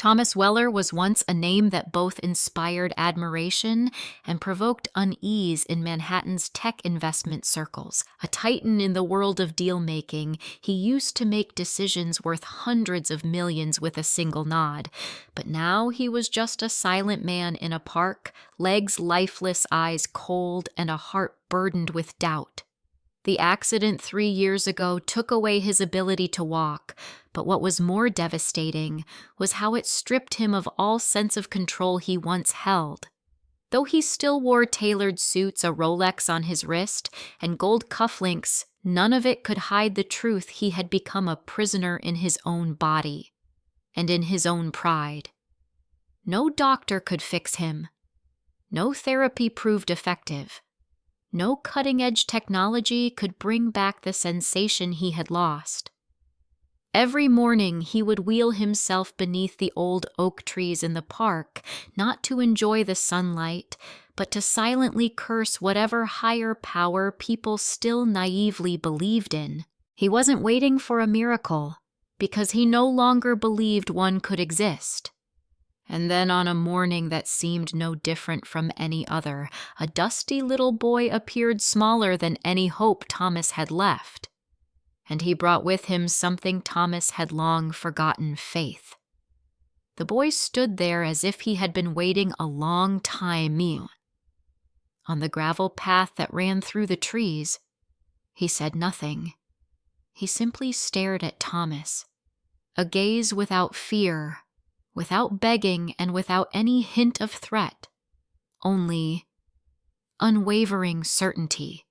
Thomas Weller was once a name that both inspired admiration and provoked unease in Manhattan's tech investment circles. A titan in the world of deal-making, he used to make decisions worth hundreds of millions with a single nod. But now he was just a silent man in a park, legs lifeless, eyes cold, and a heart burdened with doubt. The accident 3 years ago took away his ability to walk, but what was more devastating was how it stripped him of all sense of control he once held. Though he still wore tailored suits, a Rolex on his wrist, and gold cufflinks, none of it could hide the truth he had become a prisoner in his own body and in his own pride. No doctor could fix him. No therapy proved effective. No cutting-edge technology could bring back the sensation he had lost. Every morning he would wheel himself beneath the old oak trees in the park, not to enjoy the sunlight, but to silently curse whatever higher power people still naively believed in. He wasn't waiting for a miracle, because he no longer believed one could exist. And then on a morning that seemed no different from any other, a dusty little boy appeared smaller than any hope Thomas had left. And he brought with him something Thomas had long forgotten: faith. The boy stood there as if he had been waiting a long time. On the gravel path that ran through the trees, he said nothing. He simply stared at Thomas, a gaze without fear, without begging, and without any hint of threat, only unwavering certainty.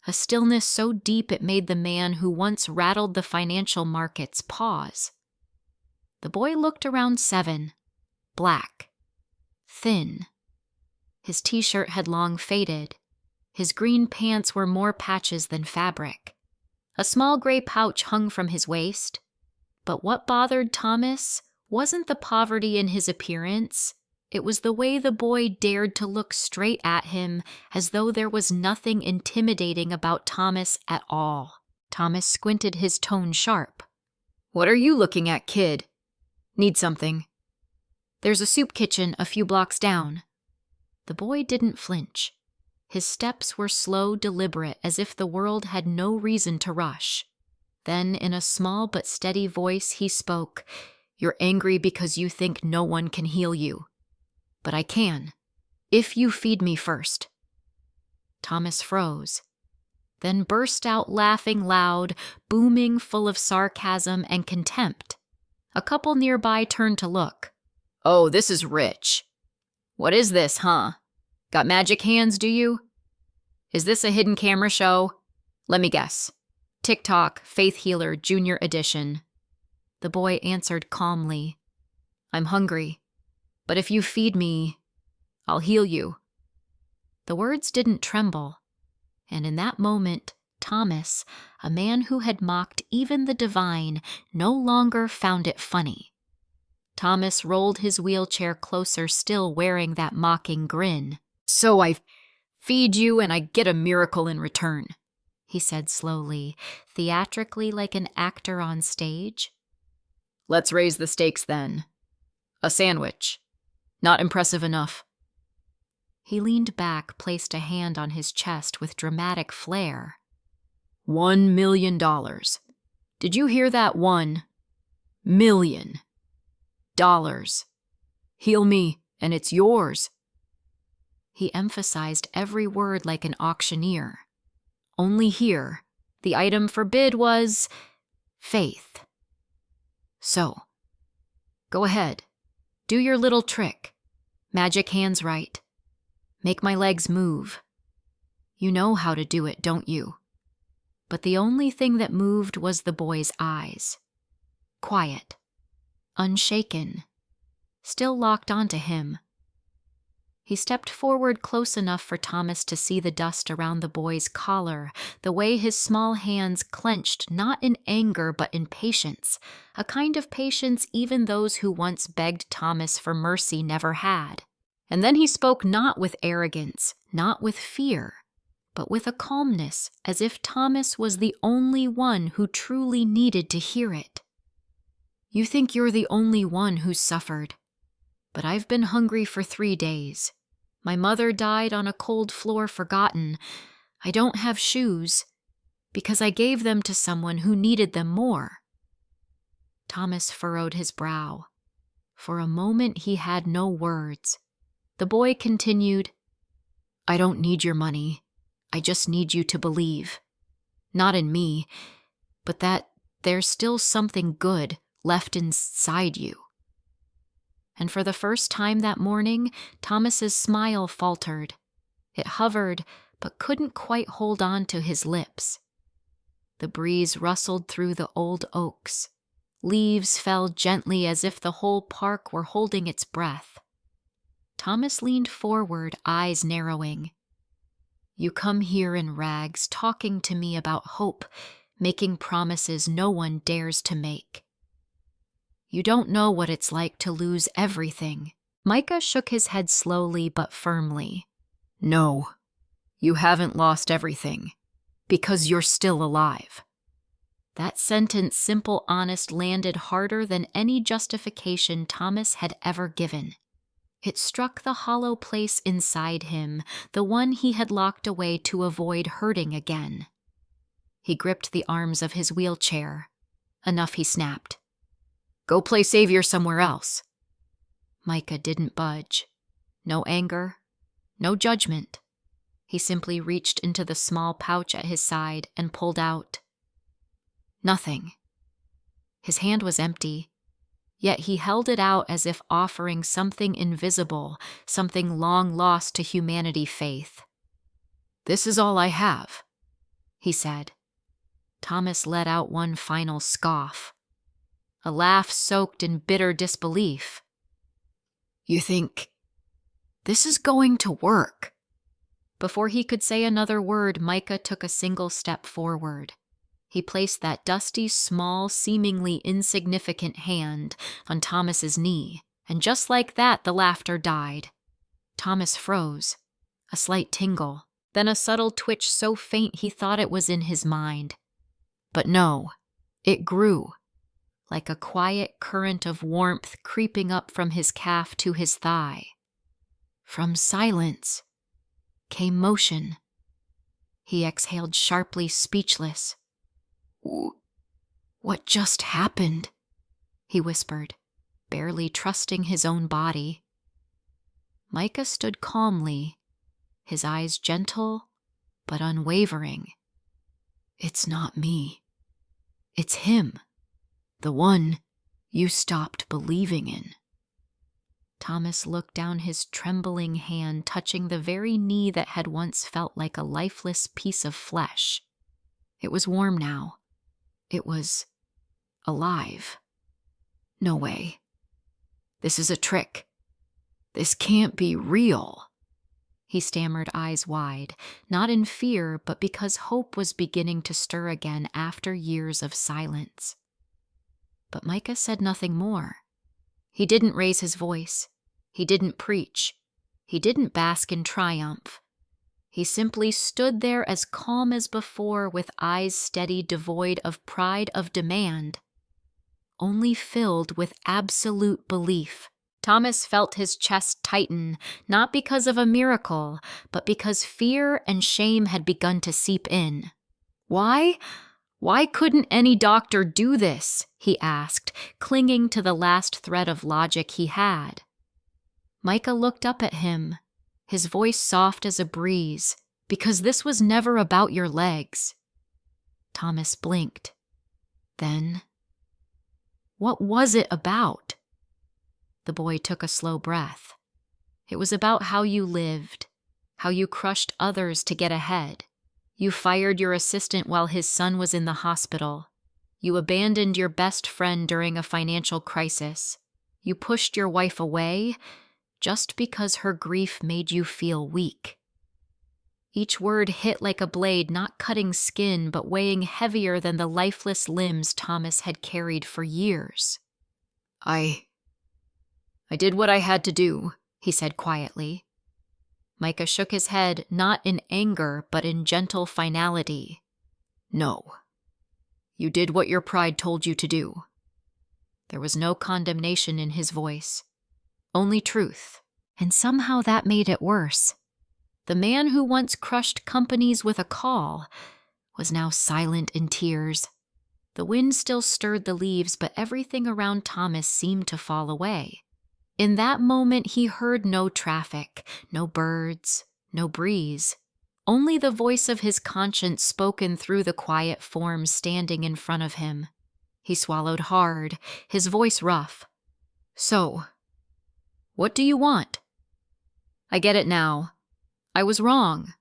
A stillness so deep it made the man who once rattled the financial markets pause. The boy looked around 7, black, thin. His t-shirt had long faded. His green pants were more patches than fabric. A small gray pouch hung from his waist. But what bothered Thomas wasn't the poverty in his appearance. It was the way the boy dared to look straight at him, as though there was nothing intimidating about Thomas at all. Thomas squinted, his tone sharp. "What are you looking at, kid? Need something? There's a soup kitchen a few blocks down." The boy didn't flinch. His steps were slow, deliberate, as if the world had no reason to rush. Then, in a small but steady voice, he spoke. "You're angry because you think no one can heal you. But I can, if you feed me first." Thomas froze, then burst out laughing loud, booming, full of sarcasm and contempt. A couple nearby turned to look. "Oh, this is rich. What is this, huh? Got magic hands, do you? Is this a hidden camera show? Let me guess. TikTok, Faith Healer, Junior Edition." The boy answered calmly. "I'm hungry. But if you feed me, I'll heal you." The words didn't tremble, and in that moment, Thomas, a man who had mocked even the divine, no longer found it funny. Thomas rolled his wheelchair closer, still wearing that mocking grin. "So I feed you and I get a miracle in return," he said slowly, theatrically like an actor on stage. "Let's raise the stakes then. A sandwich. Not impressive enough." He leaned back, placed a hand on his chest with dramatic flair. $1 million. Did you hear that? $1 million. Heal me, and it's yours. He emphasized every word like an auctioneer. Only here, the item for bid was faith. So, go ahead. Do your little trick. Magic hands right. Make my legs move. You know how to do it, don't you?" But the only thing that moved was the boy's eyes. Quiet. Unshaken. Still locked onto him. He stepped forward close enough for Thomas to see the dust around the boy's collar, the way his small hands clenched not in anger but in patience, a kind of patience even those who once begged Thomas for mercy never had. And then he spoke not with arrogance, not with fear, but with a calmness, as if Thomas was the only one who truly needed to hear it. You think you're the only one who's suffered. But I've been hungry for 3 days. My mother died on a cold floor forgotten. I don't have shoes because I gave them to someone who needed them more." Thomas furrowed his brow. For a moment he had no words. The boy continued, "I don't need your money. I just need you to believe. Not in me, but that there's still something good left inside you." And for the first time that morning, Thomas's smile faltered. It hovered, but couldn't quite hold on to his lips. The breeze rustled through the old oaks. Leaves fell gently as if the whole park were holding its breath. Thomas leaned forward, eyes narrowing. "You come here in rags, talking to me about hope, making promises no one dares to make. You don't know what it's like to lose everything." Micah shook his head slowly but firmly. "No, you haven't lost everything, because you're still alive." That sentence, simple, honest, landed harder than any justification Thomas had ever given. It struck the hollow place inside him, the one he had locked away to avoid hurting again. He gripped the arms of his wheelchair. "Enough," he snapped. "Go play savior somewhere else." Micah didn't budge. No anger, no judgment. He simply reached into the small pouch at his side and pulled out nothing. His hand was empty, yet he held it out as if offering something invisible, something long lost to humanity faith. "This is all I have," he said. Thomas let out one final scoff, a laugh soaked in bitter disbelief. "You think this is going to work?" Before he could say another word, Micah took a single step forward. He placed that dusty, small, seemingly insignificant hand on Thomas's knee, and just like that, the laughter died. Thomas froze, a slight tingle, then a subtle twitch so faint he thought it was in his mind. But no, it grew, like a quiet current of warmth creeping up from his calf to his thigh. From silence came motion. He exhaled sharply, speechless. "What just happened?" he whispered, barely trusting his own body. Micah stood calmly, his eyes gentle but unwavering. "It's not me. It's him, the one you stopped believing in." Thomas looked down his trembling hand, touching the very knee that had once felt like a lifeless piece of flesh. It was warm now. It was alive. "No way. This is a trick. This can't be real." He stammered, eyes wide, not in fear, but because hope was beginning to stir again after years of silence. But Micah said nothing more. He didn't raise his voice. He didn't preach. He didn't bask in triumph. He simply stood there as calm as before, with eyes steady, devoid of pride of demand, only filled with absolute belief. Thomas felt his chest tighten, not because of a miracle, but because fear and shame had begun to seep in. Why? Why couldn't any doctor do this? He asked, clinging to the last thread of logic he had. Micah looked up at him, his voice soft as a breeze, "Because this was never about your legs." Thomas blinked. Then, what was it about? The boy took a slow breath. It was about how you lived, how you crushed others to get ahead. You fired your assistant while his son was in the hospital. You abandoned your best friend during a financial crisis. You pushed your wife away just because her grief made you feel weak. Each word hit like a blade, not cutting skin, but weighing heavier than the lifeless limbs Thomas had carried for years. I did what I had to do," he said quietly. Micah shook his head, not in anger, but in gentle finality. "No. You did what your pride told you to do. There was no condemnation in his voice, only truth, and somehow that made it worse. The man who once crushed companies with a call was now silent in tears. The wind still stirred the leaves, but everything around Thomas seemed to fall away. In that moment, he heard no traffic, no birds, no breeze. Only the voice of his conscience spoken through the quiet form standing in front of him. He swallowed hard, his voice rough. "So, what do you want?" "I get it now. I was wrong.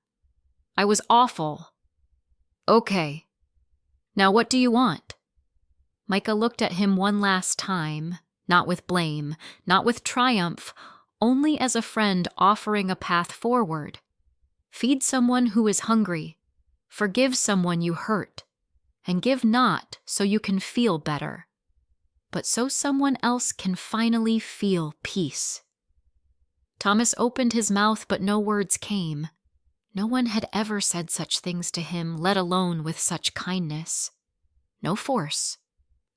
I was awful." "Okay. Now what do you want?" Micah looked at him one last time, not with blame, not with triumph, only as a friend offering a path forward. Feed someone who is hungry. Forgive someone you hurt. And give not so you can feel better, but so someone else can finally feel peace. Thomas opened his mouth, but no words came. No one had ever said such things to him, let alone with such kindness. No force,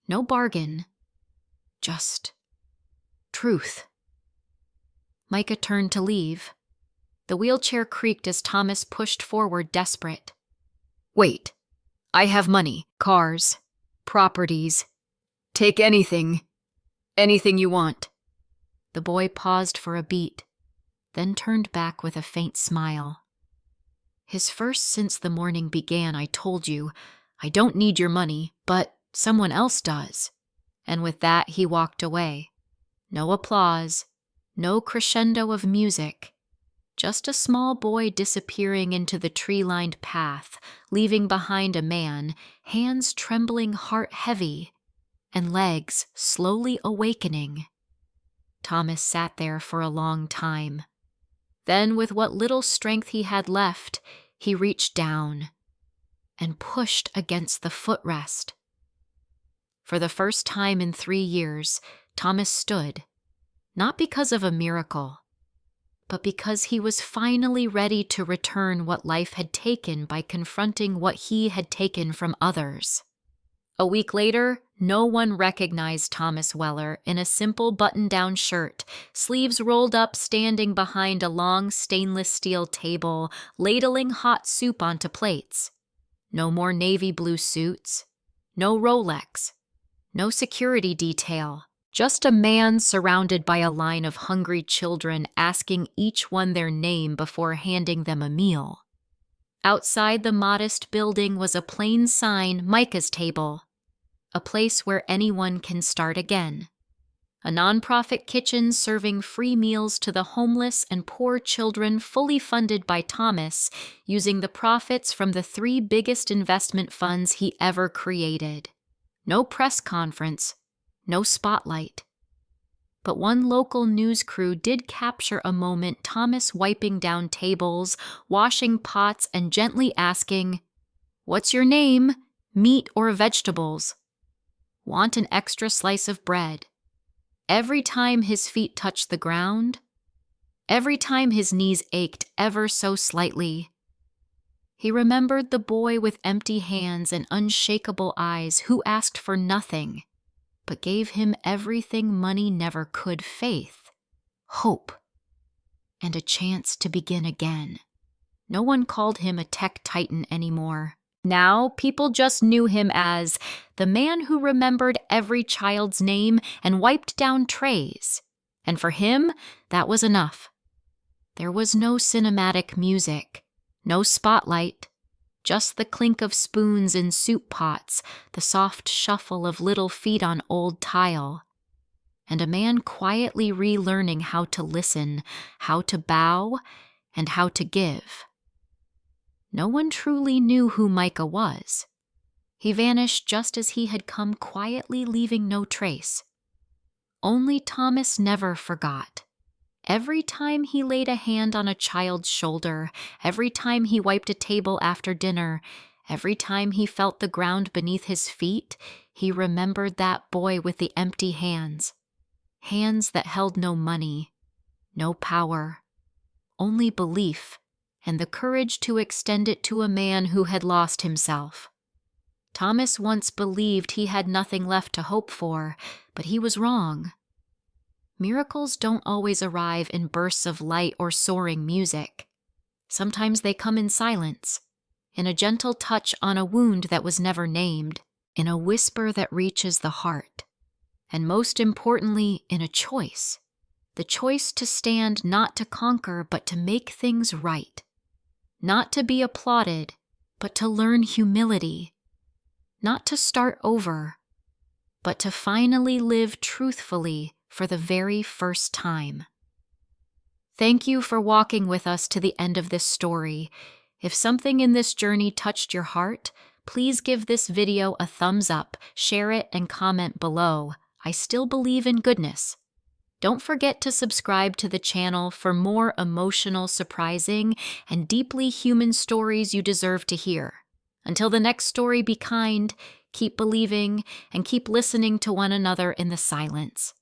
no bargain, just truth. Micah turned to leave. The wheelchair creaked as Thomas pushed forward, desperate. "Wait. I have money, cars, properties. Take anything you want." The boy paused for a beat, then turned back with a faint smile. "His first since the morning began, I told you, I don't need your money, but someone else does." And with that, he walked away. No applause, no crescendo of music. Just a small boy disappearing into the tree-lined path, leaving behind a man, hands trembling, heart heavy, and legs slowly awakening. Thomas sat there for a long time. Then, with what little strength he had left, he reached down and pushed against the footrest. For the first time in 3 years, Thomas stood, not because of a miracle, but because he was finally ready to return what life had taken by confronting what he had taken from others. A week later, no one recognized Thomas Weller in a simple button-down shirt, sleeves rolled up, standing behind a long stainless steel table, ladling hot soup onto plates. No more navy blue suits, no Rolex, no security detail. Just a man surrounded by a line of hungry children asking each one their name before handing them a meal. Outside the modest building was a plain sign, Micah's Table, a place where anyone can start again. A nonprofit kitchen serving free meals to the homeless and poor children, fully funded by Thomas, using the profits from the 3 biggest investment funds he ever created. No press conference, no spotlight. But one local news crew did capture a moment Thomas wiping down tables, washing pots, and gently asking, "What's your name? Meat or vegetables? Want an extra slice of bread?" Every time his feet touched the ground, every time his knees ached ever so slightly, he remembered the boy with empty hands and unshakable eyes who asked for nothing, but gave him everything money never could: faith, hope, and a chance to begin again. No one called him a tech titan anymore. Now, people just knew him as the man who remembered every child's name and wiped down trays. And for him, that was enough. There was no cinematic music, no spotlight, just the clink of spoons in soup pots, the soft shuffle of little feet on old tile, and a man quietly relearning how to listen, how to bow, and how to give. No one truly knew who Micah was. He vanished just as he had come, quietly leaving no trace. Only Thomas never forgot. Every time he laid a hand on a child's shoulder, every time he wiped a table after dinner, every time he felt the ground beneath his feet, he remembered that boy with the empty hands. Hands that held no money, no power, only belief, and the courage to extend it to a man who had lost himself. Thomas once believed he had nothing left to hope for, but he was wrong. Miracles don't always arrive in bursts of light or soaring music. Sometimes they come in silence, in a gentle touch on a wound that was never named, in a whisper that reaches the heart, and most importantly, in a choice. The choice to stand not to conquer, but to make things right. Not to be applauded, but to learn humility. Not to start over, but to finally live truthfully for the very first time. Thank you for walking with us to the end of this story. If something in this journey touched your heart, please give this video a thumbs up, share it, and comment below. I still believe in goodness. Don't forget to subscribe to the channel for more emotional, surprising, and deeply human stories you deserve to hear. Until the next story, be kind, keep believing, and keep listening to one another in the silence.